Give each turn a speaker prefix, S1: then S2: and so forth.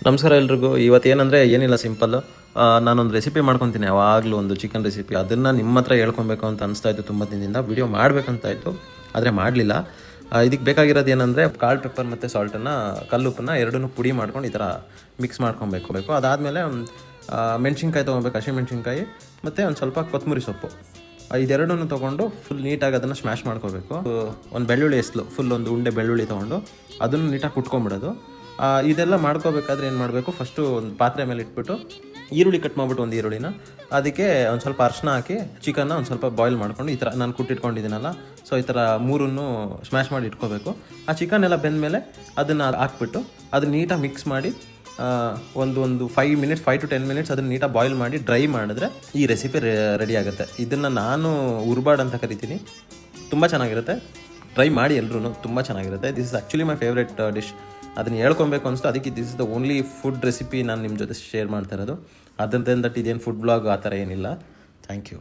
S1: ನಮಸ್ಕಾರ ಎಲ್ರಿಗೂ. ಇವತ್ತೇನಂದರೆ ಏನಿಲ್ಲ, ಸಿಂಪಲ್ಲು. ನಾನೊಂದು ರೆಸಿಪಿ ಮಾಡ್ಕೊತೀನಿ, ಯಾವಾಗಲೂ ಒಂದು ಚಿಕನ್ ರೆಸಿಪಿ. ಅದನ್ನು ನಿಮ್ಮ ಹತ್ರ ಹೇಳ್ಕೊಬೇಕು ಅಂತ ಅನಿಸ್ತಾಯಿತ್ತು ತುಂಬ ದಿನದಿಂದ. ವಿಡಿಯೋ ಮಾಡಬೇಕಂತಾಯಿತು, ಆದರೆ ಮಾಡಲಿಲ್ಲ. ಇದಕ್ಕೆ ಬೇಕಾಗಿರೋದು ಏನಂದರೆ ಕಾಳು ಪೆಪ್ಪರ್ ಮತ್ತು ಸಾಲ್ಟನ್ನು, ಕಲ್ಲುಪ್ಪನ್ನು ಎರಡನ್ನೂ ಪುಡಿ ಮಾಡ್ಕೊಂಡು ಈ ಥರ ಮಿಕ್ಸ್ ಮಾಡ್ಕೊಬೇಕು. ಅದಾದಮೇಲೆ ಮೆಣಸಿನ್ಕಾಯಿ ತೊಗೊಬೇಕು, ಹಸಿಮೆಣ್ಸಿನ್ಕಾಯಿ ಮತ್ತು ಒಂದು ಸ್ವಲ್ಪ ಕೊತ್ತಂಬರಿ ಸೊಪ್ಪು. ಇದೆರಡನ್ನೂ ತೊಗೊಂಡು ಫುಲ್ ನೀಟಾಗಿ ಅದನ್ನು ಸ್ಮ್ಯಾಶ್ ಮಾಡ್ಕೋಬೇಕು. ಒಂದು ಬೆಳ್ಳುಳ್ಳಿ ಎಸ್ಲು ಫುಲ್ ಒಂದು ಉಂಡೆ ಬೆಳ್ಳುಳ್ಳಿ ತೊಗೊಂಡು ಅದನ್ನು ನೀಟಾಗಿ ಕುಟ್ಕೊಂಬಿಡೋದು. ಇದೆಲ್ಲ ಮಾಡ್ಕೋಬೇಕಾದ್ರೆ ಏನು ಮಾಡಬೇಕು, ಫಸ್ಟು ಒಂದು ಪಾತ್ರೆ ಮೇಲೆ ಇಟ್ಬಿಟ್ಟು ಈರುಳ್ಳಿ ಕಟ್ ಮಾಡಿಬಿಟ್ಟು ಒಂದು ಈರುಳ್ಳಿನ ಅದಕ್ಕೆ ಒಂದು ಸ್ವಲ್ಪ ಅರಿಶಿನ ಹಾಕಿ ಚಿಕನ್ನ ಒಂದು ಸ್ವಲ್ಪ ಬಾಯ್ಲ್ ಮಾಡ್ಕೊಂಡು ಈ ಥರ ನಾನು ಕುಟ್ಟಿಟ್ಕೊಂಡಿದ್ದೀನಲ್ಲ, ಸೊ ಈ ಥರ ಮೂರನ್ನು ಸ್ಮ್ಯಾಶ್ ಮಾಡಿ ಇಟ್ಕೋಬೇಕು. ಆ ಚಿಕನ್ ಎಲ್ಲ ಬೆಂದಮೇಲೆ ಅದನ್ನು ಹಾಕ್ಬಿಟ್ಟು ಅದನ್ನ ನೀಟಾಗಿ ಮಿಕ್ಸ್ ಮಾಡಿ ಒಂದು 5 to 10 ಮಿನಿಟ್ಸ್ ಅದನ್ನು ನೀಟಾಗಿ ಬಾಯ್ಲ್ ಮಾಡಿ ಡ್ರೈ ಮಾಡಿದ್ರೆ ಈ ರೆಸಿಪಿ ರೆಡಿ ಆಗುತ್ತೆ. ಇದನ್ನು ನಾನು ಉರ್ಬಾಡ್ ಅಂತ ಕರಿತೀನಿ. ತುಂಬ ಚೆನ್ನಾಗಿರುತ್ತೆ, ಟ್ರೈ ಮಾಡಿ ಎಲ್ಲರೂ, ತುಂಬ ಚೆನ್ನಾಗಿರುತ್ತೆ. This is actually my favourite dish. ಅದನ್ನು ಹೇಳ್ಕೊಬೇಕು ಅನಿಸ್ತು, ಅದಕ್ಕೆ this is the only food recipe ನಾನು ನಿಮ್ಮ ಜೊತೆ ಶೇರ್ ಮಾಡ್ತಾ ಇರೋದು. ಅದರಿಂದ ದಟ್ ಇದೇನು ಫುಡ್ ಬ್ಲಾಗ್ ಆ ಥರ ಏನಿಲ್ಲ. Thank you.